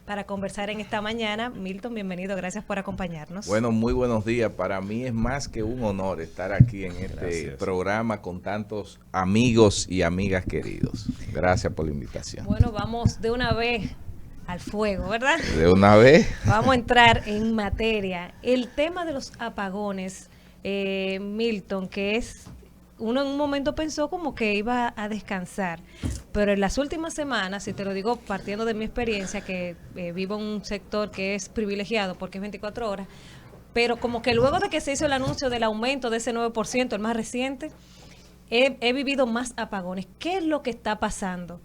para conversar en esta mañana. Milton, bienvenido, gracias por acompañarnos. Bueno, muy buenos días. Para mí es más que un honor estar aquí en este programa con tantos amigos y amigas queridos. Gracias por la invitación. Bueno, vamos de una vez al fuego, ¿verdad? De una vez. Vamos a entrar en materia. El tema de los apagones, Milton, que es... Uno en un momento pensó como que iba a descansar, pero en las últimas semanas, y te lo digo partiendo de mi experiencia, que vivo en un sector que es privilegiado porque es 24 horas, pero como que luego de que se hizo el anuncio del aumento de ese 9%, el más reciente, he vivido más apagones. ¿Qué es lo que está pasando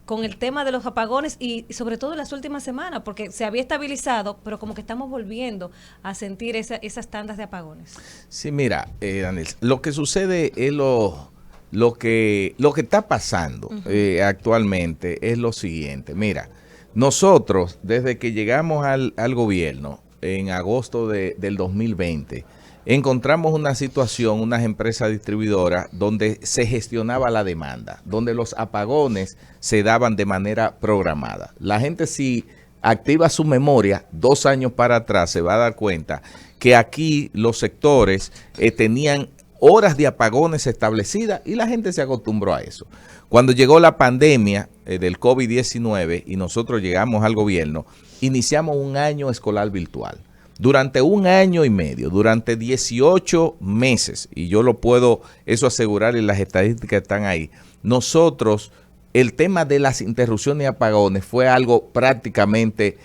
con el tema de los apagones y sobre todo en las últimas semanas? Porque se había estabilizado, pero como que estamos volviendo a sentir esas tandas de apagones. Sí, mira, Daniel, lo que sucede es lo que está pasando actualmente es lo siguiente. Mira, nosotros desde que llegamos al gobierno en agosto del 2020, encontramos una situación, unas empresas distribuidoras donde se gestionaba la demanda, donde los apagones se daban de manera programada. La gente, si activa su memoria 2 años para atrás, se va a dar cuenta que aquí los sectores tenían horas de apagones establecidas y la gente se acostumbró a eso. Cuando llegó la pandemia del COVID-19 y nosotros llegamos al gobierno, iniciamos un año escolar virtual. Durante 1 año y medio, durante 18 meses, y yo lo puedo eso asegurar y las estadísticas están ahí, nosotros, el tema de las interrupciones y apagones fue algo prácticamente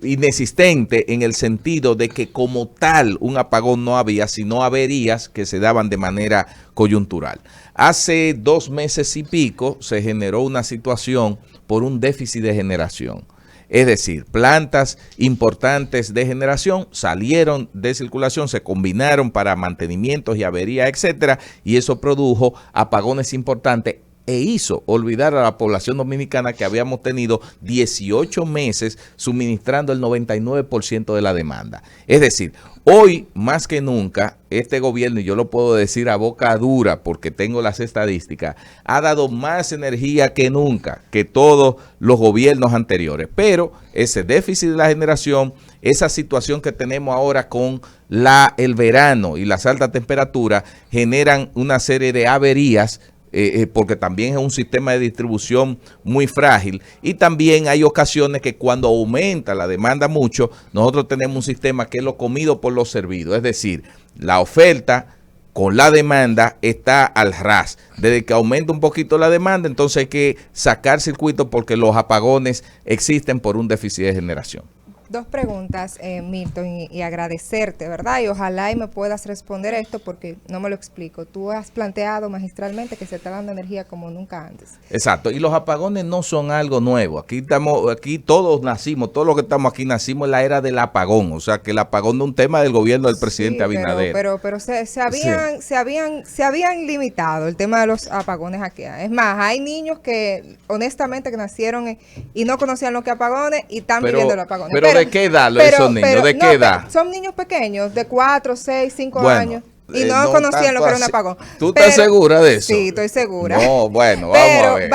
inexistente en el sentido de que como tal un apagón no había, sino averías que se daban de manera coyuntural. Hace 2 meses y pico se generó una situación por un déficit de generación. Es decir, plantas importantes de generación salieron de circulación, se combinaron para mantenimientos y averías, etcétera, y eso produjo apagones importantes e hizo olvidar a la población dominicana que habíamos tenido 18 meses suministrando el 99% de la demanda. Es decir, hoy más que nunca, este gobierno, y yo lo puedo decir a boca dura porque tengo las estadísticas, ha dado más energía que nunca, que todos los gobiernos anteriores. Pero ese déficit de la generación, esa situación que tenemos ahora con el verano y las altas temperaturas, generan una serie de averías, porque también es un sistema de distribución muy frágil y también hay ocasiones que cuando aumenta la demanda mucho, nosotros tenemos un sistema que es lo comido por lo servido, es decir, la oferta con la demanda está al ras. Desde que aumenta un poquito la demanda, entonces hay que sacar circuitos porque los apagones existen por un déficit de generación. 2 preguntas, Milton, y agradecerte, ¿verdad? Y ojalá y me puedas responder esto porque no me lo explico. Tú has planteado magistralmente que se está dando energía como nunca antes. Exacto, y los apagones no son algo nuevo. Aquí todos nacimos, todos los que estamos aquí nacimos en la era del apagón. O sea, que el apagón no es un tema del gobierno del presidente Abinader. Pero se habían limitado el tema de los apagones aquí. Es más, hay niños que honestamente que nacieron y no conocían lo que apagones y están viviendo los apagones. ¿De qué edad esos niños? ¿De qué edad? Son niños pequeños, de 4, 6, 5 años. Y no conocían lo que era un apagón. ¿Tú estás segura de eso? Sí, estoy segura. No, bueno, vamos a ver.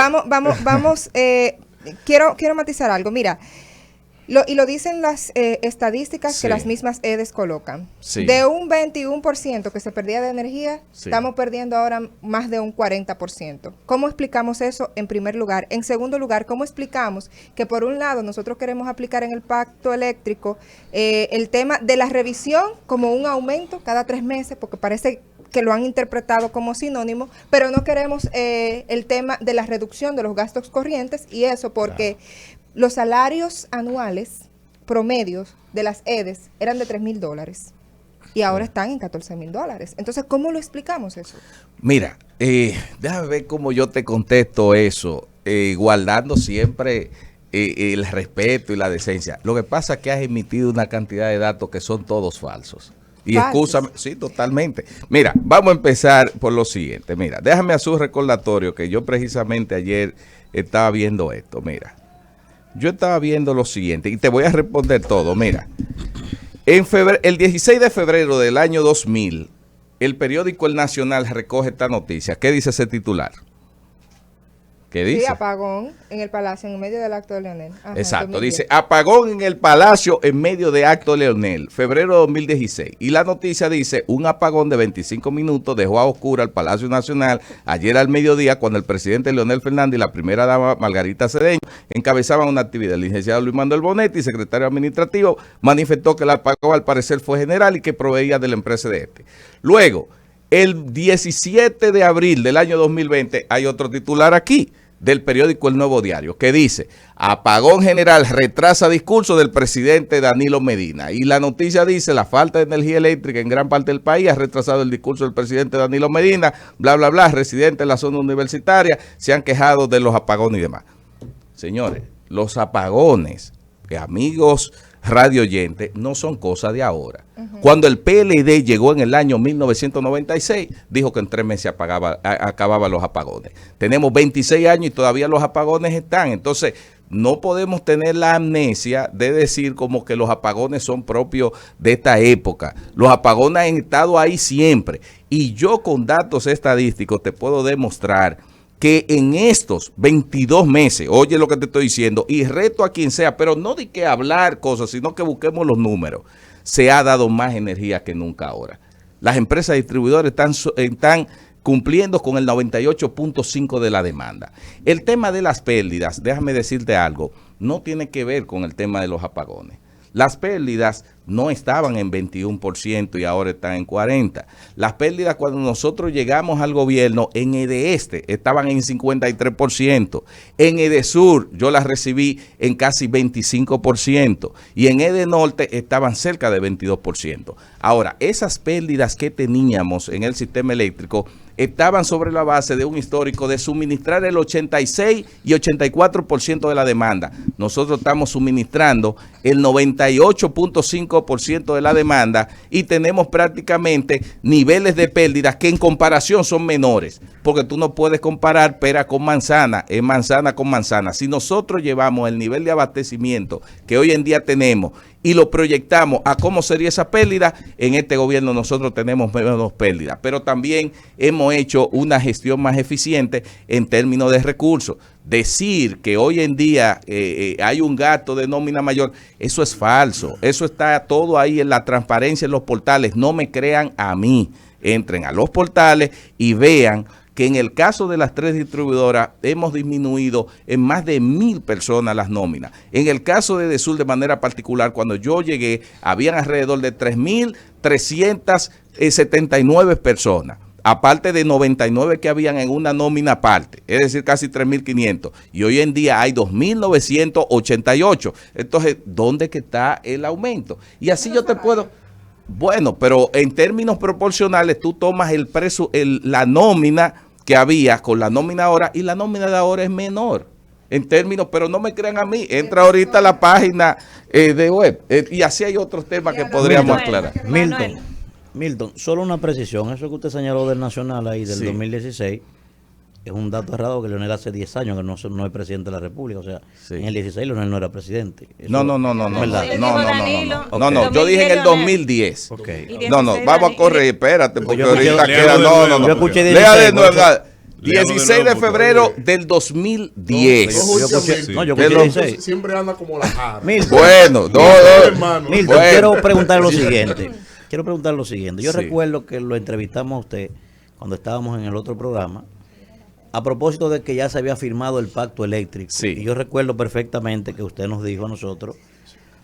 Vamos, quiero matizar algo. Mira, lo dicen las estadísticas que las mismas EDES colocan. Sí. De un 21% que se perdía de energía, estamos perdiendo ahora más de un 40%. ¿Cómo explicamos eso en primer lugar? En segundo lugar, ¿cómo explicamos que por un lado nosotros queremos aplicar en el pacto eléctrico el tema de la revisión como un aumento cada 3 meses, porque parece que lo han interpretado como sinónimo, pero no queremos el tema de la reducción de los gastos corrientes y eso porque los salarios anuales promedios de las EDES eran de $3,000 y ahora están en $14,000. Entonces, ¿cómo lo explicamos eso? Mira, déjame ver cómo yo te contesto eso, guardando siempre el respeto y la decencia. Lo que pasa es que has emitido una cantidad de datos que son todos falsos. Y excúsame, sí, totalmente. Mira, vamos a empezar por lo siguiente. Mira, déjame hacer un recordatorio que yo precisamente ayer estaba viendo esto. Mira, yo estaba viendo lo siguiente y te voy a responder todo. Mira, el 16 de febrero del año 2000, el periódico El Nacional recoge esta noticia. ¿Qué dice ese titular? ¿Qué dice? Sí, apagón en el Palacio en medio del acto de Leonel. Ajá, Exacto, 2010. dice apagón en el Palacio en medio de acto de Leonel, febrero de 2016. Y la noticia dice, un apagón de 25 minutos dejó a oscura el Palacio Nacional ayer al mediodía cuando el presidente Leonel Fernández y la primera dama Margarita Cedeño encabezaban una actividad. El licenciado Luis Manuel Bonetti, secretario administrativo, manifestó que el apagón al parecer fue general y que proveía de la empresa de este. Luego, el 17 de abril del año 2020 hay otro titular aquí del periódico El Nuevo Diario que dice, apagón general retrasa discurso del presidente Danilo Medina. Y la noticia dice, la falta de energía eléctrica en gran parte del país ha retrasado el discurso del presidente Danilo Medina, bla, bla, bla, residentes en la zona universitaria se han quejado de los apagones y demás. Señores, los apagones, amigos radio oyentes, no son cosas de ahora. Cuando el PLD llegó en el año 1996, dijo que en 3 meses acababa los apagones. Tenemos 26 años y todavía los apagones están. Entonces, no podemos tener la amnesia de decir como que los apagones son propios de esta época. Los apagones han estado ahí siempre. Y yo con datos estadísticos te puedo demostrar que en estos 22 meses, oye lo que te estoy diciendo, y reto a quien sea, pero no de que hablar cosas, sino que busquemos los números, se ha dado más energía que nunca ahora. Las empresas distribuidoras están cumpliendo con el 98.5% de la demanda. El tema de las pérdidas, déjame decirte algo, no tiene que ver con el tema de los apagones. Las pérdidas no estaban en 21% y ahora están en 40%. Las pérdidas cuando nosotros llegamos al gobierno en EDESTE estaban en 53%. En EDESUR yo las recibí en casi 25%. Y en EDENORTE estaban cerca de 22%. Ahora, esas pérdidas que teníamos en el sistema eléctrico estaban sobre la base de un histórico de suministrar el 86 y 84% de la demanda. Nosotros estamos suministrando el 98.5% de la demanda y tenemos prácticamente niveles de pérdidas que en comparación son menores, porque tú no puedes comparar pera con manzana, es manzana con manzana. Si nosotros llevamos el nivel de abastecimiento que hoy en día tenemos y lo proyectamos a cómo sería esa pérdida, en este gobierno nosotros tenemos menos pérdidas, pero también hemos hecho una gestión más eficiente en términos de recursos. Decir que hoy en día hay un gasto de nómina mayor, eso es falso, eso está todo ahí en la transparencia en los portales, no me crean a mí, entren a los portales y vean que en el caso de las 3 distribuidoras hemos disminuido en más de 1,000 personas las nóminas. En el caso de EDESUR de manera particular, cuando yo llegué, habían alrededor de 3,379 personas, aparte de 99 que habían en una nómina aparte, es decir, casi 3,500. Y hoy en día hay 2,988. Entonces, ¿dónde que está el aumento? Y así yo te puedo... Bueno, pero en términos proporcionales, tú tomas el precio, la nómina que había con la nómina ahora, y la nómina de ahora es menor en términos, pero no me crean a mí, entra ahorita a la página de web, y así hay otros temas que podríamos aclarar. Milton, solo una precisión, eso que usted señaló del Nacional ahí, del 2016, es un dato errado que Leonel hace 10 años que no es presidente de la República, o sea, en el 16 Leonel no era presidente. Eso, no, yo dije en el 2010. Okay. No, vamos a correr, espérate, porque ahorita queda, Yo escuché 16. Lea de nuevo, 16 de febrero del 2010. Yo escuché 16. Siempre anda como la jara. Bueno, Milton, quiero preguntar lo siguiente. Yo recuerdo que lo entrevistamos a usted cuando estábamos en el otro programa, a propósito de que ya se había firmado el pacto eléctrico. Y yo recuerdo perfectamente que usted nos dijo a nosotros,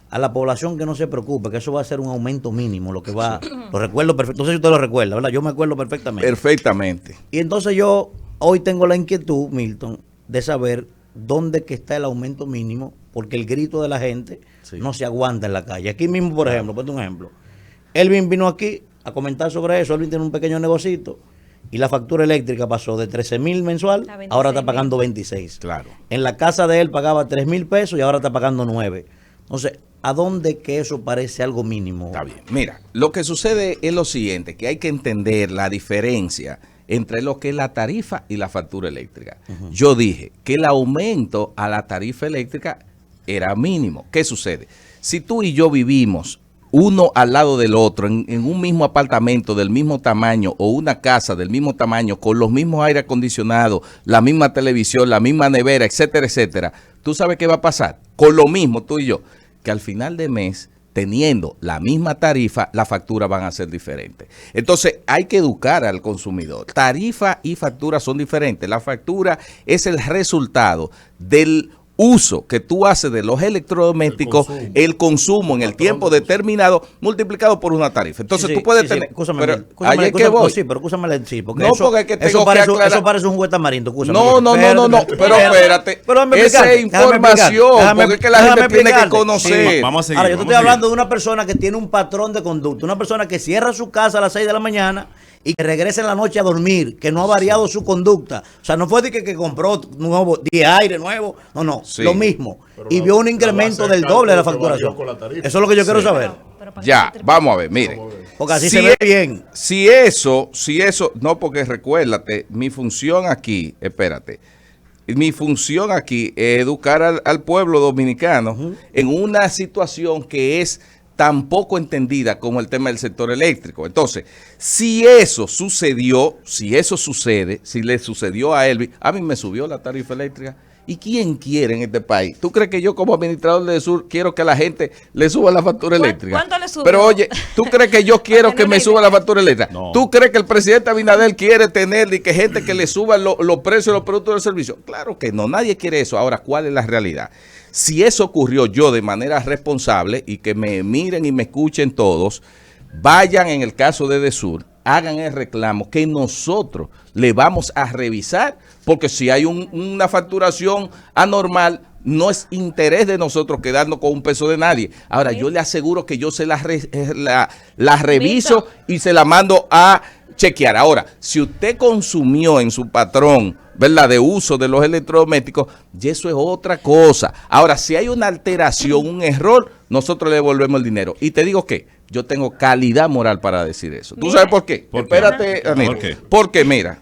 a la población que no se preocupe, que eso va a ser un aumento mínimo, lo que va, lo recuerdo perfectamente, no sé si usted lo recuerda, ¿verdad? Yo me acuerdo perfectamente. Perfectamente. Y entonces yo hoy tengo la inquietud, Milton, de saber dónde que está el aumento mínimo, porque el grito de la gente no se aguanta en la calle. Aquí mismo, por ejemplo, ponte un ejemplo. Elvin vino aquí a comentar sobre eso, Elvin tiene un pequeño negocito, y la factura eléctrica pasó de 13,000 mensual, ahora está pagando 26. Claro. En la casa de él pagaba 3,000 pesos y ahora está pagando 9. Entonces, ¿a dónde que eso parece algo mínimo? Está bien. Mira, lo que sucede es lo siguiente, que hay que entender la diferencia entre lo que es la tarifa y la factura eléctrica. Yo dije que el aumento a la tarifa eléctrica era mínimo. ¿Qué sucede? Si tú y yo vivimos uno al lado del otro, en un mismo apartamento del mismo tamaño o una casa del mismo tamaño, con los mismos aire acondicionados, la misma televisión, la misma nevera, etcétera, etcétera, ¿tú sabes qué va a pasar? Con lo mismo, tú y yo, que al final de mes, teniendo la misma tarifa, las facturas van a ser diferentes. Entonces, hay que educar al consumidor. Tarifa y factura son diferentes. La factura es el resultado del uso que tú haces de los electrodomésticos, el consumo en el tiempo determinado, multiplicado por una tarifa. Entonces, tú puedes tener... Escúchame, sí, pero escúchame, sí, porque no, eso, porque es que eso parece un juguete tamarindo. No, pero espérate. Esa es información, porque es que la gente tiene que conocer. Sí, vamos a seguir. Ahora, yo te estoy hablando de una persona que tiene un patrón de conducta, una persona que cierra su casa a las 6 de la mañana y que regresa en la noche a dormir, que no ha variado su conducta. O sea, no fue de que compró nuevo, 10 aire nuevo, no, lo mismo. Pero y vio un incremento del doble de la facturación. Eso es lo que yo quiero saber. Ya, vamos a ver, mire. Porque así se ve bien. Si eso, no, porque recuérdate, mi función aquí, espérate, mi función aquí es educar al pueblo dominicano en una situación que es tan poco entendida como el tema del sector eléctrico. Entonces, si eso sucedió, si le sucedió a Elvis, a mí me subió la tarifa eléctrica. ¿Y quién quiere en este país? ¿Tú crees que yo como administrador de Edesur quiero que la gente le suba la factura eléctrica? ¿Cuánto le subió? Pero oye, ¿tú crees que yo quiero que me suba la factura eléctrica? No. ¿Tú crees que el presidente Abinader quiere tener y que gente que le suba los precios de los productos del servicio? Claro que no, nadie quiere eso. Ahora, ¿cuál es la realidad? Si eso ocurrió yo de manera responsable y que me miren y me escuchen todos, vayan en el caso de Edesur, hagan el reclamo que nosotros le vamos a revisar, porque si hay una facturación anormal, no es interés de nosotros quedarnos con un peso de nadie. Ahora, yo le aseguro que yo se la reviso y se la mando a chequear. Ahora, si usted consumió en su patrón, ¿verdad?, de uso de los electrodomésticos, y eso es otra cosa. Ahora, si hay una alteración, un error, nosotros le devolvemos el dinero. Y te digo que yo tengo calidad moral para decir eso. ¿Tú sabes por qué? Espérate, Danilo. ¿Por qué? Porque mira.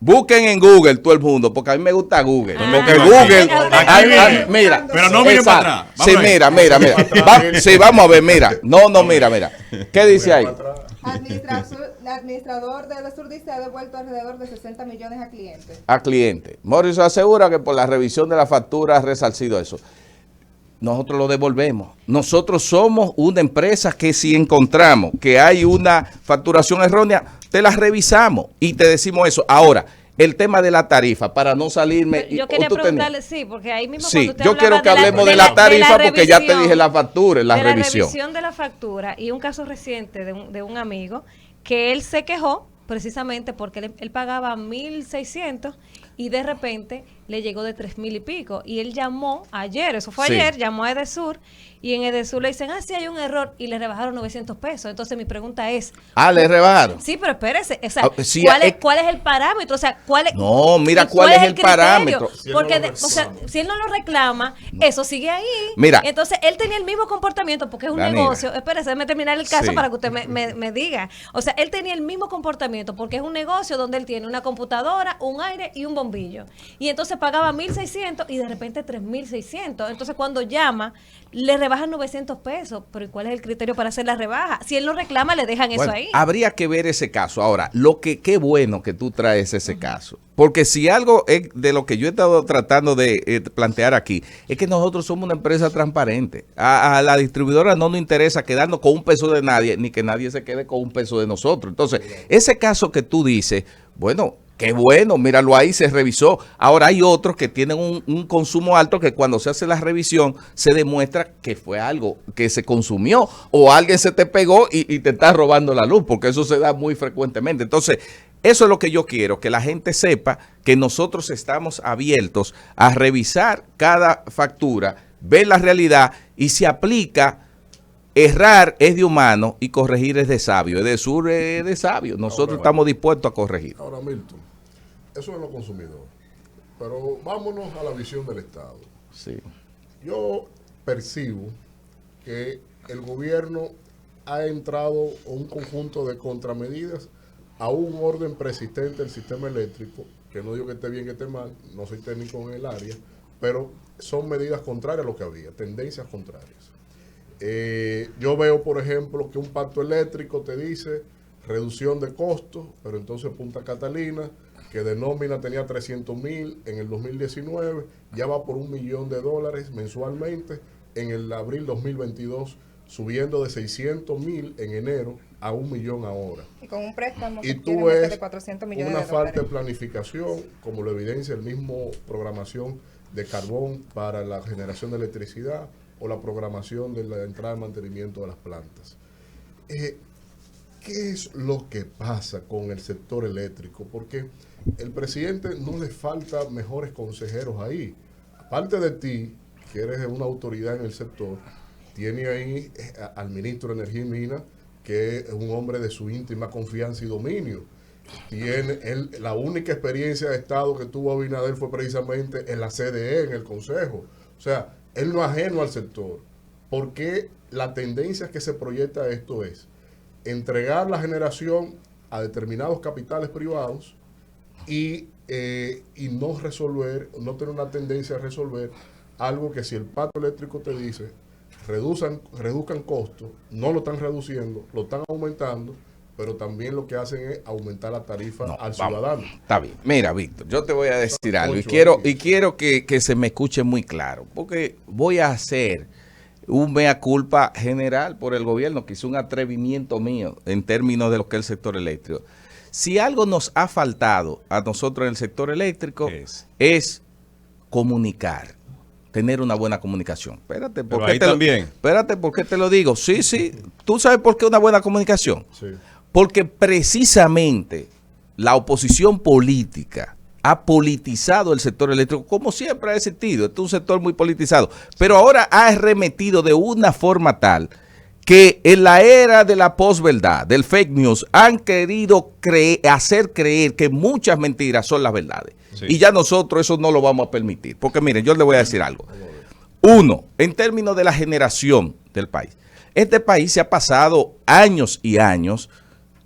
Busquen en Google todo el mundo, porque a mí me gusta Google. Porque aquí, Google, aquí. mira. Pero no miren para atrás. Sí, mira. Sí, vamos a ver, mira. Mira. ¿Qué dice ahí? Administrador de Edesur dice ha devuelto alrededor de 60 millones a clientes. A clientes. Morrison asegura que por la revisión de la factura ha resarcido eso. Nosotros lo devolvemos. Nosotros somos una empresa que si encontramos que hay una facturación errónea, te la revisamos y te decimos eso. Ahora, el tema de la tarifa, para no salirme... Yo quería preguntarle, sí, porque ahí mismo sí, cuando usted yo quiero que hablemos de la tarifa porque ya te dije la factura, la revisión. La revisión de la factura y un caso reciente de un amigo que él se quejó precisamente porque él pagaba 1.600 y de repente le llegó de 3.000 y pico. Y él llamó ayer, eso fue ayer, llamó a Edesur y en Edesur le dicen, sí hay un error y le rebajaron 900 pesos. Entonces mi pregunta es... ¿le rebajaron? Sí, pero espérese, o sea, sí, ¿cuál es el parámetro? O sea, ¿cuál es el parámetro? Porque, si él no lo reclama, eso sigue ahí. Mira. Entonces, él tenía el mismo comportamiento porque es un negocio. Espérese, déjame terminar el caso para que usted me diga. O sea, él tenía el mismo comportamiento porque es un negocio donde él tiene una computadora, un aire y un bombillo. Y entonces pagaba 1.600 y de repente 3.600. Entonces, cuando llama, le rebajan 900 pesos. Pero ¿y cuál es el criterio para hacer la rebaja? Si él no reclama, le dejan eso ahí. Habría que ver ese caso. Ahora, qué bueno que tú traes ese caso. Porque si algo es de lo que yo he estado tratando de plantear aquí, es que nosotros somos una empresa transparente. A la distribuidora no nos interesa quedarnos con un peso de nadie, ni que nadie se quede con un peso de nosotros. Entonces, ese caso que tú dices, bueno, qué bueno, míralo ahí, se revisó. Ahora hay otros que tienen un consumo alto que cuando se hace la revisión se demuestra que fue algo que se consumió o alguien se te pegó y te está robando la luz, porque eso se da muy frecuentemente. Entonces, eso es lo que yo quiero, que la gente sepa que nosotros estamos abiertos a revisar cada factura, ver la realidad y si aplica. Errar es de humano y corregir es de sabio. Edesur es de sabio. Nosotros estamos dispuestos a corregir. Ahora, Milton, eso es lo consumidor. Pero vámonos a la visión del Estado. Sí. Yo percibo que el gobierno ha entrado a un conjunto de contramedidas a un orden persistente del sistema eléctrico, que no digo que esté bien que esté mal, no soy técnico en el área, pero son medidas contrarias a lo que había, tendencias contrarias. Yo veo, por ejemplo, que un pacto eléctrico te dice reducción de costos, pero entonces Punta Catalina, que de nómina tenía 300,000 en el 2019, ya va por $1 millón mensualmente en el abril 2022, subiendo de 600,000 en enero a 1 millón ahora. Y con un préstamo Y que tú quiere meter ves de 400 millones una de dólares. falta de planificación, como lo evidencia el mismo programación de carbón para la generación de electricidad o la programación de la entrada y mantenimiento de las plantas. ¿Qué es lo que pasa con el sector eléctrico? Porque el presidente no le falta mejores consejeros ahí. Aparte de ti, que eres una autoridad en el sector, tiene ahí al ministro de Energía y Minas, que es un hombre de su íntima confianza y dominio. La única experiencia de Estado que tuvo Abinader fue precisamente en la CDE, en el Consejo. O sea, él no es ajeno al sector. Porque la tendencia que se proyecta esto es entregar la generación a determinados capitales privados y no tener una tendencia a resolver algo que si el pacto eléctrico te dice reduzcan costos, no lo están reduciendo, lo están aumentando, pero también lo que hacen es aumentar la tarifa al ciudadano. Está bien. Mira, Víctor, yo te voy a decir algo y quiero que se me escuche muy claro, porque voy a hacer un mea culpa general por el gobierno, que hizo un atrevimiento mío en términos de lo que es el sector eléctrico. Si algo nos ha faltado a nosotros en el sector eléctrico es comunicar, tener una buena comunicación. Espérate, ¿por qué te lo digo? Sí, ¿tú sabes por qué una buena comunicación? Sí. Porque precisamente la oposición política ha politizado el sector eléctrico, como siempre ha existido. Este es un sector muy politizado, pero ahora ha arremetido de una forma tal que en la era de la posverdad, del fake news, han querido hacer creer que muchas mentiras son las verdades. Sí. Y ya nosotros eso no lo vamos a permitir. Porque miren, yo les voy a decir algo. Uno, en términos de la generación del país. Este país se ha pasado años y años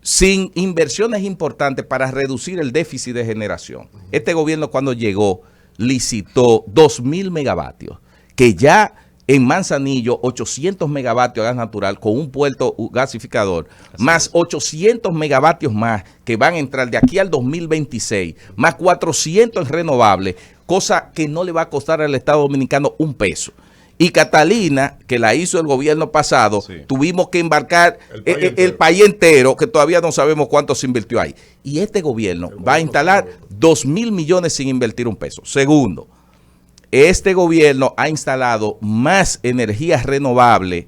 sin inversiones importantes para reducir el déficit de generación. Este gobierno cuando llegó licitó 2,000 megavatios, que ya en Manzanillo 800 megavatios de gas natural con un puerto gasificador, más 800 megavatios más que van a entrar de aquí al 2026, más 400 en renovables, cosa que no le va a costar al Estado Dominicano un peso. Y Catalina, que la hizo el gobierno pasado, tuvimos que embarcar el país entero, que todavía no sabemos cuánto se invirtió ahí. Y este gobierno va a instalar 2,000 millones sin invertir un peso. Segundo, este gobierno ha instalado más energías renovables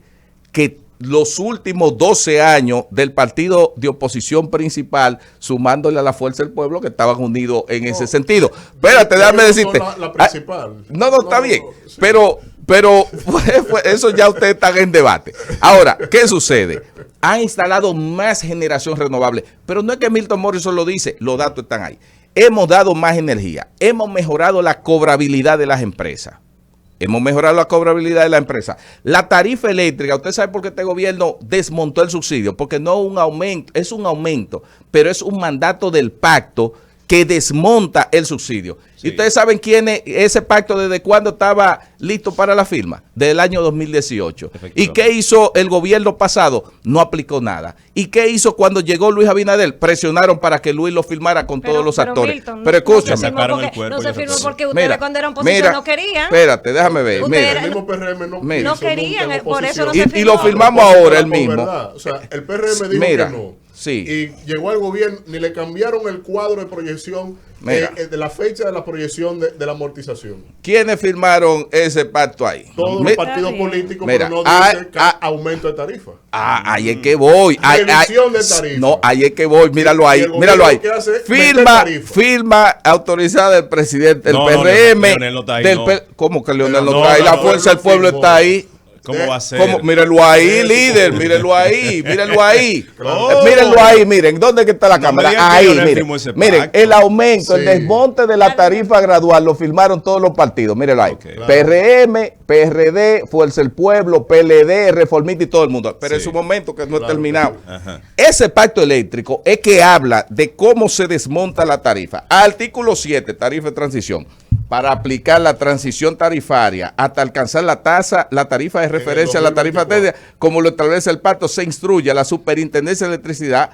que los últimos 12 años del partido de oposición principal, sumándole a la Fuerza del Pueblo, que estaban unidos en ese sentido. Espérate, déjame decirte. La principal. No, está bien. Sí. Pero eso ya ustedes están en debate. Ahora, ¿qué sucede? Han instalado más generación renovable. Pero no es que Milton Morrison lo dice, los datos están ahí. Hemos dado más energía. Hemos mejorado la cobrabilidad de las empresas. La tarifa eléctrica, ¿usted sabe por qué este gobierno desmontó el subsidio? Porque no es un aumento, es un aumento, pero es un mandato del pacto que desmonta el subsidio. Sí. ¿Y ustedes saben quién es ese pacto, desde cuándo estaba listo para la firma? Desde el año 2018. ¿Y qué hizo el gobierno pasado? No aplicó nada. ¿Y qué hizo cuando llegó Luis Abinader? Presionaron para que Luis lo firmara con todos los actores. Milton, pero escúchame. No se firmó porque ustedes cuando eran oposición no querían. Espérate, déjame ver. El mismo PRM no querían, por eso no se firmó. Y lo firmamos ahora el mismo. O sea, el PRM dijo que no. Sí. Y llegó al gobierno, ni le cambiaron el cuadro de proyección de la fecha de la proyección de la amortización. ¿Quiénes firmaron ese pacto ahí? Todos los partidos políticos, pero no dice aumento de tarifa. Ahí es que voy. Revisión de tarifa. No, ahí es que voy, míralo ahí. Firma autorizada del presidente del PRM. ¿Cómo que Leonel no está ahí? La Fuerza del Pueblo está ahí. ¿Cómo va a ser? Míralo ahí, líder, mírenlo ahí. Mírenlo ahí, miren, ¿dónde está la cámara? Ahí, miren, el aumento, el desmonte de la tarifa gradual lo firmaron todos los partidos, mírenlo ahí. PRM, PRD, Fuerza del Pueblo, PLD, Reformista y todo el mundo. Pero en su momento que no es terminado. Ese pacto eléctrico es que habla de cómo se desmonta la tarifa. Artículo 7, tarifa de transición. para aplicar la transición tarifaria hasta alcanzar la tarifa de referencia a la tarifa técnica, como lo establece el pacto, se instruye a la Superintendencia de Electricidad,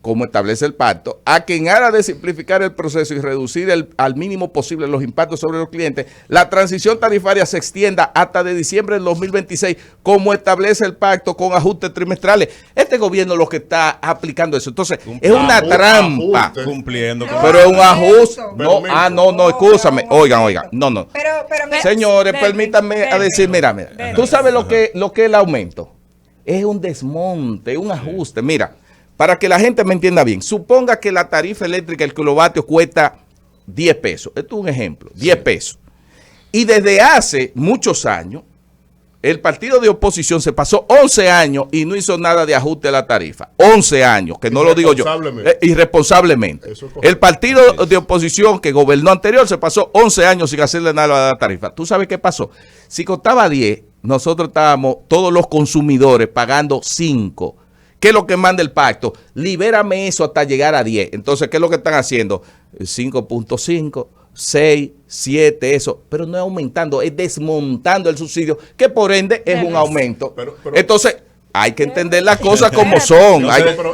como establece el pacto, a que en aras de simplificar el proceso y reducir al mínimo posible los impactos sobre los clientes, la transición tarifaria se extienda hasta de diciembre del 2026, como establece el pacto, con ajustes trimestrales. Este gobierno lo que está aplicando eso. Entonces, es una trampa. Cumpliendo. Pero es un ajuste. Pero No, escúchame. Oigan. No. Pero Señores, permítanme a decir, mira. ¿Tú sabes lo que es el aumento? Es un desmonte, un ajuste. Mira, para que la gente me entienda bien, suponga que la tarifa eléctrica, el kilovatio, cuesta 10 pesos. Esto es un ejemplo, 10 pesos. Y desde hace muchos años, el partido de oposición se pasó 11 años y no hizo nada de ajuste a la tarifa. 11 años, que no lo digo yo. Irresponsablemente. El partido de oposición que gobernó anterior se pasó 11 años sin hacerle nada a la tarifa. ¿Tú sabes qué pasó? Si costaba 10, nosotros estábamos, todos los consumidores, pagando 5. ¿Qué es lo que manda el pacto? Libérame eso hasta llegar a 10. Entonces, ¿qué es lo que están haciendo? 5.5, 6, 7, eso. Pero no es aumentando, es desmontando el subsidio, que por ende es un aumento. Entonces, hay que entender las cosas como son.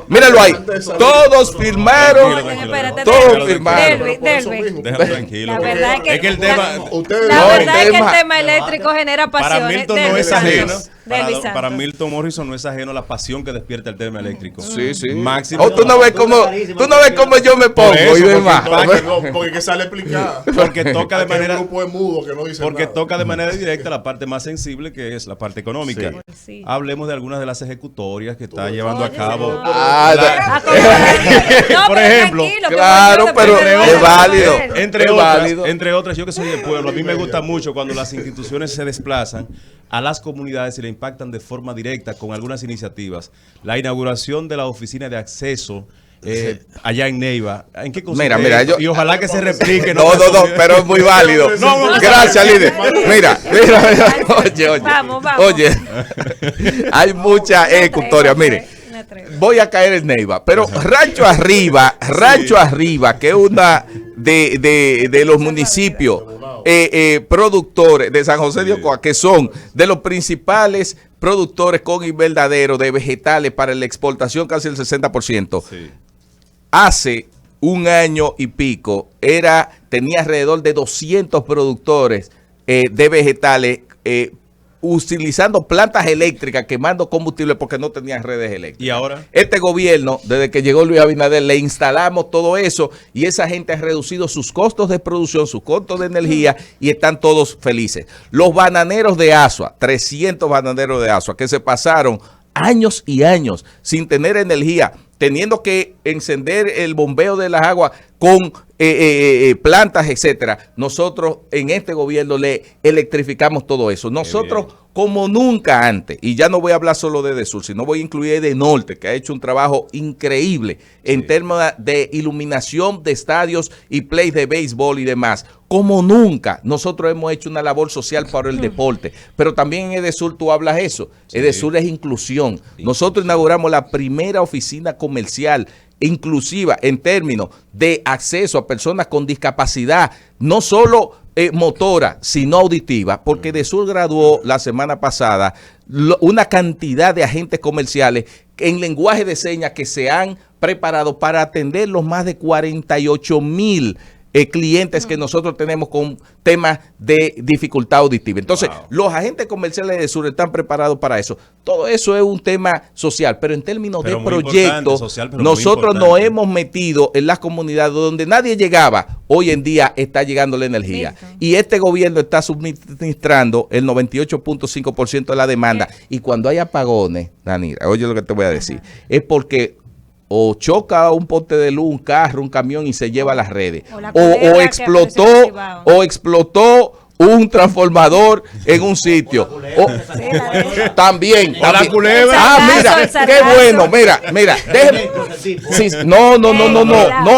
Míralo ahí. Todos firmaron. Todos firmaron. Déjalo tranquilo. La verdad es que el tema... el tema eléctrico genera pasiones. Para Milton no es ajeno. Para Milton Milton Morrison no es ajeno la pasión que despierta el tema eléctrico. Sí. Máximo. Tú no ves cómo yo me pongo. Eso, y demás. Porque que sale explicada. Porque toca de manera... grupo es mudo que no dice Porque nada. toca de manera directa la parte más sensible, que es la parte económica. Sí. Hablemos de algunas de las ejecutorias que está llevando a cabo. Por ejemplo, claro, pero es válido. Entre otras, yo que soy del pueblo, a mí me gusta mucho cuando las instituciones se desplazan a las comunidades y le impactan de forma directa con algunas iniciativas. La inauguración de la oficina de acceso allá en Neiva. ¿En qué consiste? Mira, y ojalá que se replique. No, pero es muy válido. Gracias, líder. Mira. Vamos. Oye, hay muchas ejecutorias. Mire, voy a caer en Neiva, pero Rancho Arriba, que es una de los municipios productores de San José de Ocoa, que son de los principales productores con invernadero de vegetales para la exportación, casi el 60%. Sí. Hace un año y pico tenía alrededor de 200 productores de vegetales utilizando plantas eléctricas, quemando combustible porque no tenían redes eléctricas. ¿Y ahora? Este gobierno, desde que llegó Luis Abinader, le instalamos todo eso y esa gente ha reducido sus costos de producción, sus costos de energía y están todos felices. Los bananeros de Asua, 300 bananeros de Asua, que se pasaron años y años sin tener energía, teniendo que encender el bombeo de las aguas con plantas, etcétera. Nosotros en este gobierno le electrificamos todo eso. Nosotros como nunca antes, y ya no voy a hablar solo de Sur, sino voy a incluir de Norte, que ha hecho un trabajo increíble en términos de iluminación de estadios y plays de béisbol y demás. Como nunca, nosotros hemos hecho una labor social para el deporte, pero también en Edesur tú hablas eso. Edesur es inclusión. Nosotros inauguramos la primera oficina comercial inclusiva en términos de acceso a personas con discapacidad, no solo motora, sino auditiva, porque Edesur graduó la semana pasada una cantidad de agentes comerciales en lenguaje de señas que se han preparado para atender los más de 48,000 clientes que nosotros tenemos con temas de dificultad auditiva. Entonces, los agentes comerciales de Sur están preparados para eso. Todo eso es un tema social, pero en términos de proyectos, nosotros nos hemos metido en las comunidades donde nadie llegaba. Hoy en día está llegando la energía. Y este gobierno está suministrando el 98.5% de la demanda. Y cuando hay apagones, Danira, oye lo que te voy a decir, es porque o choca un poste de luz, un carro, un camión y se lleva a las redes. O explotó un transformador en un sitio. También. La culebra. Mira, qué bueno. Mira, déjeme. Sí, no,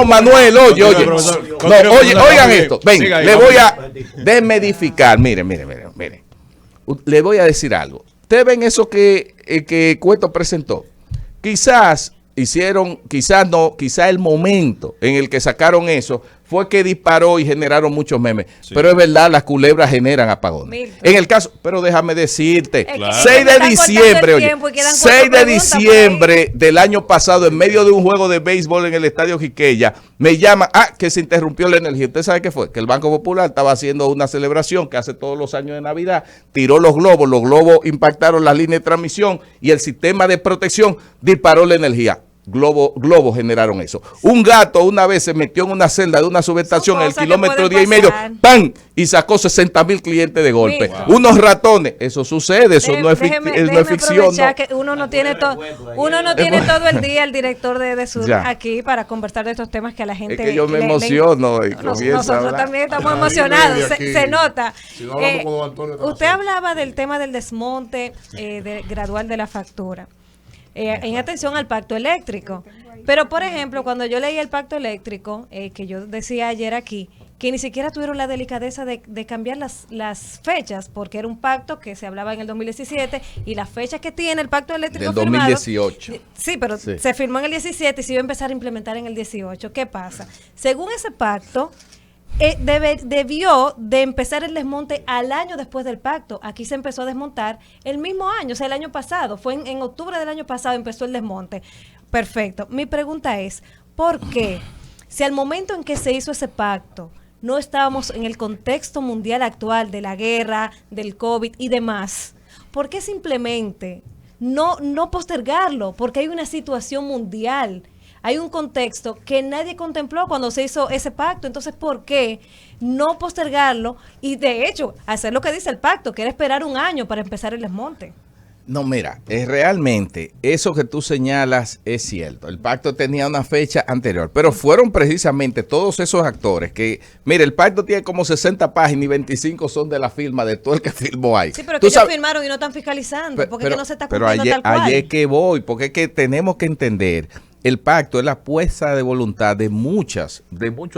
Manuel, oye. Oigan esto. Ven, le voy a desmedificar. Mire. Le voy a decir algo. Ustedes ven eso que Cueto presentó. Quizás el momento en el que sacaron eso fue que disparó y generaron muchos memes. Sí. Pero es verdad, las culebras generan apagones. Milton. En el caso, pero déjame decirte, Es que 6 me de están diciembre, cortando el oye, tiempo y quedan 6 cuatro de preguntas por ahí. diciembre del año pasado, en medio de un juego de béisbol en el Estadio Quiqueya, me llama, que se interrumpió la energía. ¿Usted sabe qué fue? Que el Banco Popular estaba haciendo una celebración que hace todos los años de Navidad, tiró los globos impactaron las líneas de transmisión y el sistema de protección disparó la energía. Globos generaron eso. Un gato una vez se metió en una celda de una subestación en el cosas que kilómetro pueden 10 y medio, pasar. ¡pam! Y sacó 60,000 clientes de golpe. Mira. Unos ratones, eso sucede, eso no es, no es ficción. Aprovechar No. que uno no tiene todo el día el director de Sur Ya. aquí para conversar de estos temas que a la gente Es que yo me emociono y comienzo a nosotros hablar. también estamos Ahí emocionados, viene aquí. se nota. Si no hablamos con don Antonio, estamos Usted solos. hablaba del tema del desmonte gradual de la factura. En atención al pacto eléctrico. Pero, por ejemplo, cuando yo leí el pacto eléctrico, que yo decía ayer aquí, que ni siquiera tuvieron la delicadeza de cambiar las fechas, porque era un pacto que se hablaba en el 2017 y las fechas que tiene el pacto eléctrico Del 2018. Sí, pero Sí. se firmó en el 17 y se iba a empezar a implementar en el 18. ¿Qué pasa? Según ese pacto, debió de empezar el desmonte al año después del pacto. Aquí se empezó a desmontar el mismo año, o sea, el año pasado. Fue en octubre del año pasado empezó el desmonte. Perfecto. Mi pregunta es, ¿por qué? Si al momento en que se hizo ese pacto no estábamos en el contexto mundial actual de la guerra, del COVID y demás, ¿por qué simplemente no postergarlo? Porque hay una situación mundial. Hay un contexto que nadie contempló cuando se hizo ese pacto. Entonces, ¿por qué no postergarlo? Y de hecho, hacer lo que dice el pacto, que era esperar un año para empezar el desmonte. No, mira, realmente eso que tú señalas es cierto. El pacto tenía una fecha anterior, pero fueron precisamente todos esos actores que, mire, el pacto tiene como 60 páginas y 25 son de la firma de todo el que firmó ahí. Sí, pero Tú que ellos sabes- firmaron y no están fiscalizando, porque es que no se está pero cumpliendo tal cual. ayer que voy, porque es que tenemos que entender, el pacto es la puesta de voluntad de muchos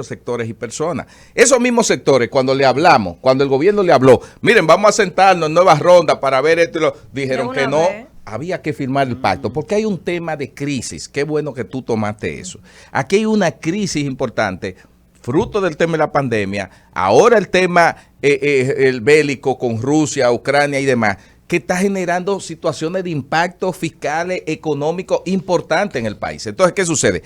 sectores y personas. Esos mismos sectores, cuando le hablamos, cuando el gobierno le habló, miren, vamos a sentarnos en nuevas rondas para ver esto, dijeron De que una no. vez. Había que firmar el pacto, porque hay un tema de crisis. Qué bueno que tú tomaste eso. Aquí hay una crisis importante, fruto del tema de la pandemia, ahora el tema el bélico con Rusia, Ucrania y demás, que está generando situaciones de impacto fiscales, económicos importantes en el país. Entonces, ¿qué sucede?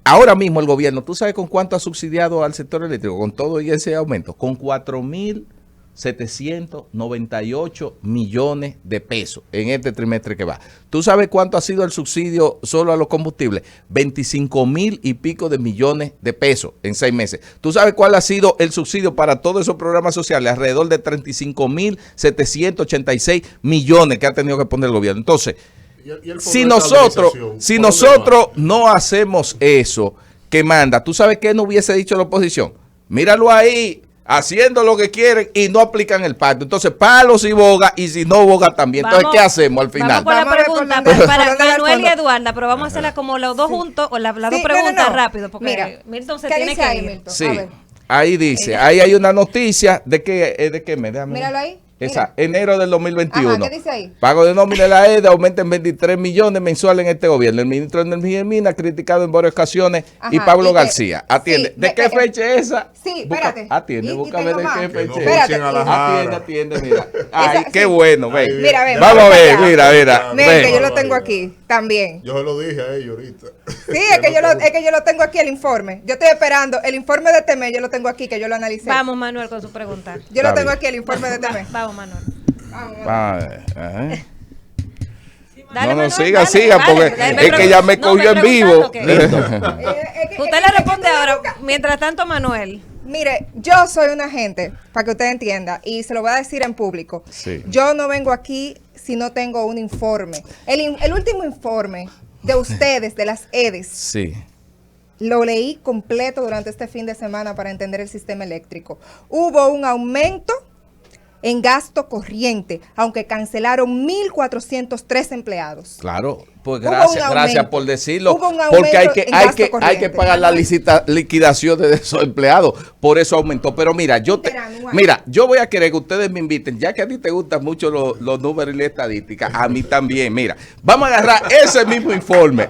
Ahora mismo el gobierno, ¿tú sabes con cuánto ha subsidiado al sector eléctrico? Con todo y ese aumento, con 4,798 millones de pesos en este trimestre que va. ¿Tú sabes cuánto ha sido el subsidio solo a los combustibles? 25,000 y pico de millones de pesos en 6 meses. ¿Tú sabes cuál ha sido el subsidio para todos esos programas sociales? Alrededor de 35,786 millones que ha tenido que poner el gobierno. Entonces, Y el poder si de nosotros estabilización, ¿por dónde va? no hacemos eso que manda, ¿tú sabes qué no hubiese dicho la oposición? Míralo ahí, haciendo lo que quieren y no aplican el pacto. Entonces, palos y boga, y si no boga también. Entonces, ¿qué hacemos al final? Vamos con la Vamos a ver por pregunta dónde- para por dónde va el Manuel y fondo. Eduarda, pero vamos a hacerla como los dos juntos, o las dos Sí, preguntas no. rápido, porque Mira, Milton se ¿qué tiene dice que ahí, ir. Milton? Sí, A ver. ahí dice, ahí hay una noticia de que me déjame ver. Míralo ahí. Esa, enero del 2021. Ajá, ¿qué dice ahí? Pago de nómina de la EDA aumenta en 23 millones mensuales en este gobierno. El ministro de Energía y Minas criticado en varias ocasiones y Ajá, Pablo y que- García. Atiende. sí, ¿De qué fecha es esa? Sí, Busca- espérate. Atiende, Y búscame tengo de más. qué Que no fecha es. Espérate. pichen a la jara. Atiende, mira. Ay, Esa- qué sí. bueno, ven. Mira, ven, Vamos a vamos ver, allá. mira. Miren que yo ven. lo tengo aquí también. Yo se lo dije a ellos ahorita. Sí, es que yo lo tengo aquí el informe. Yo estoy esperando el informe de TEME, yo lo tengo aquí, que yo lo analicé. Vamos, Manuel, con su pregunta. Yo lo Está tengo bien. aquí el informe de TEME. Vamos, Manuel. Vamos. Ah, ajá. Dale, No, Manuel, siga, dale, siga, dale, porque dale, es que ya me cogió en vivo. preguntando que- Usted Usted le responde ahora. Mientras tanto, Manuel. Mire, yo soy una agente, para que usted entienda, y se lo voy a decir en público. Sí. Yo no vengo aquí si no tengo un informe. El último informe de ustedes, de las EDES, Sí. lo leí completo durante este fin de semana para entender el sistema eléctrico. Hubo un aumento en gasto corriente, aunque cancelaron 1,403 empleados. Claro, pues Hubo un gracias aumento. por decirlo, Hubo un porque hay aumento que, en hay gasto que, hay que corriente. pagar la liquidaciones de esos empleados, por eso aumentó. Pero mira, Interanual. yo voy a querer que ustedes me inviten, ya que a ti te gustan mucho los números y las estadísticas, a mí también. Mira, vamos a agarrar ese mismo informe,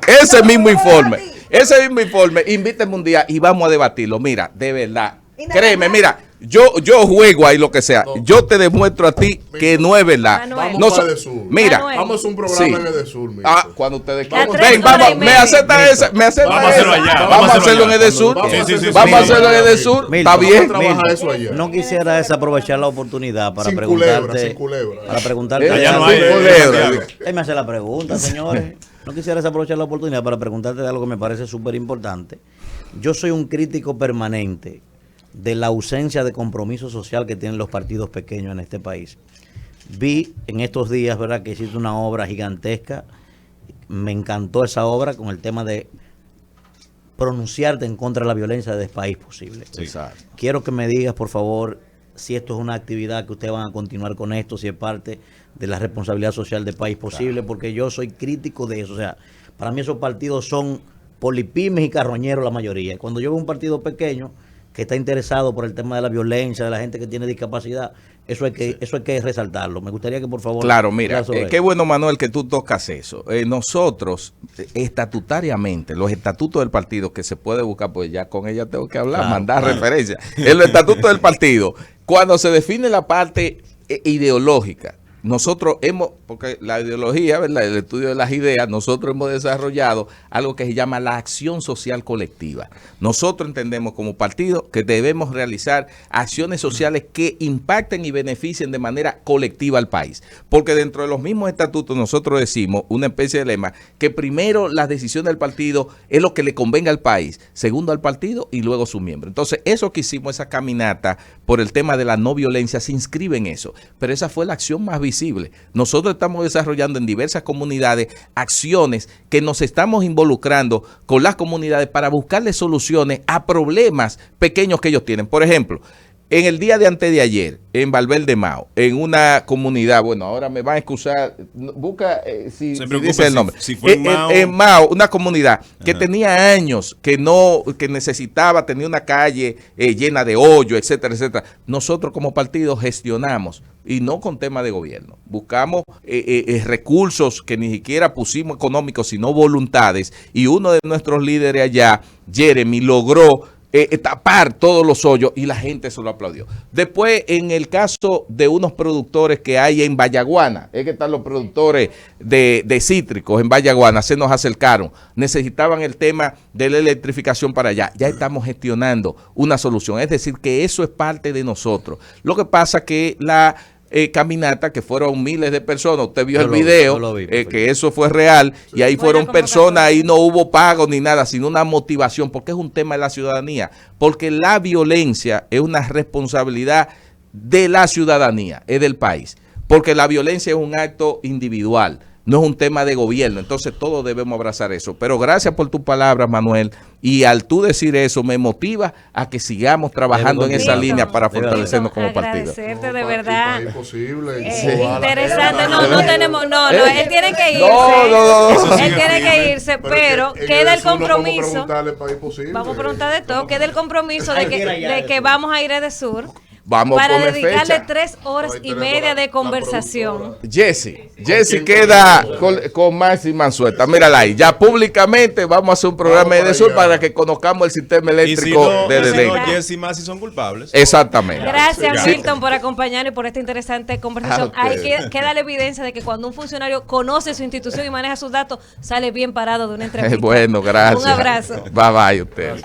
ese mismo informe, invíteme un día y vamos a debatirlo. Mira, de verdad, créeme, mira, yo juego ahí lo que sea. Yo te demuestro a ti que no es verdad. Vamos a Edesur. Mira, vamos a un programa en Edesur. Cuando ustedes ven, vamos, me acepta esa, me acepta Vamos a hacerlo esa. allá. Vamos a hacerlo en Edesur. Vamos a hacerlo en Edesur. Está bien. No quisiera desaprovechar la oportunidad para preguntarte. Para preguntarte. Allá no hay. Déjame hacer la pregunta, señores. No quisiera desaprovechar la oportunidad para preguntarte de algo que me parece súper importante. Yo soy un crítico permanente de la ausencia de compromiso social que tienen los partidos pequeños en este país. Vi en estos días, ¿verdad?, que hiciste una obra gigantesca. Me encantó esa obra con el tema de pronunciarte en contra de la violencia de país posible. Sí. Quiero que me digas, por favor, si esto es una actividad que ustedes van a continuar con esto, si es parte de la responsabilidad social de país posible, porque yo soy crítico de eso. O sea, para mí esos partidos son polipymes y carroñeros la mayoría. Cuando yo veo un partido pequeño que está interesado por el tema de la violencia, de la gente que tiene discapacidad, eso hay que resaltarlo. Me gustaría que por favor... Claro, mira, qué bueno, Manuel, que tú tocas eso. Nosotros, estatutariamente, los estatutos del partido que se puede buscar, pues ya con ella tengo que hablar, mandar referencia. En los estatutos del partido, cuando se define la parte ideológica, nosotros porque la ideología, ¿verdad?, el estudio de las ideas, nosotros hemos desarrollado algo que se llama la acción social colectiva. Nosotros entendemos como partido que debemos realizar acciones sociales que impacten y beneficien de manera colectiva al país. Porque dentro de los mismos estatutos nosotros decimos, una especie de lema, que primero las decisiones del partido es lo que le convenga al país, segundo al partido y luego a su miembro. Entonces, eso que hicimos, esa caminata por el tema de la no violencia, se inscribe en eso. Pero esa fue la acción más visible. Nosotros estamos desarrollando en diversas comunidades acciones que nos estamos involucrando con las comunidades para buscarle soluciones a problemas pequeños que ellos tienen. Por ejemplo, en el día de antes de ayer, en Valverde Mao, en una comunidad, bueno, ahora me van a excusar, busca si dice el nombre. Si fue en Mao, una comunidad que tenía años, que necesitaba, tenía una calle llena de hoyo, etcétera, etcétera. Nosotros como partido gestionamos, y no con tema de gobierno, buscamos recursos que ni siquiera pusimos económicos, sino voluntades, y uno de nuestros líderes allá, Jeremy, logró tapar todos los hoyos y la gente se lo aplaudió. Después, en el caso de unos productores que hay en Vallaguana, es que están los productores de cítricos en Vallaguana, se nos acercaron, necesitaban el tema de la electrificación para allá. Ya estamos gestionando una solución, es decir, que eso es parte de nosotros. Lo que pasa que la caminata, que fueron miles de personas, usted vio el video, que eso fue real, y ahí fueron personas, ahí no hubo pago ni nada, sino una motivación, porque es un tema de la ciudadanía, porque la violencia es una responsabilidad de la ciudadanía, es del país, porque la violencia es un acto individual, no es un tema de gobierno, entonces todos debemos abrazar eso. Pero gracias por tus palabras, Manuel, y al tú decir eso me motiva a que sigamos trabajando en esa línea para fortalecernos como partido. Agradecerte de verdad. Interesante. No tenemos, él tiene que irse. Él tiene que irse, pero queda el compromiso. Vamos a preguntar de todo, queda el compromiso de que vamos a ir a Edesur. Para dedicarle 3 horas y media de conversación. Jesse queda con Maxi Mansueta. Mírala ahí. Ya públicamente vamos a hacer un programa de Edesur para que conozcamos el sistema eléctrico de Edén. Jesse y Maxi son culpables. Exactamente. Gracias, Milton, por acompañarnos y por esta interesante conversación. Hay queda la evidencia de que cuando un funcionario conoce su institución y maneja sus datos, sale bien parado de una entrevista. Bueno, gracias. Un abrazo. Bye bye, ustedes.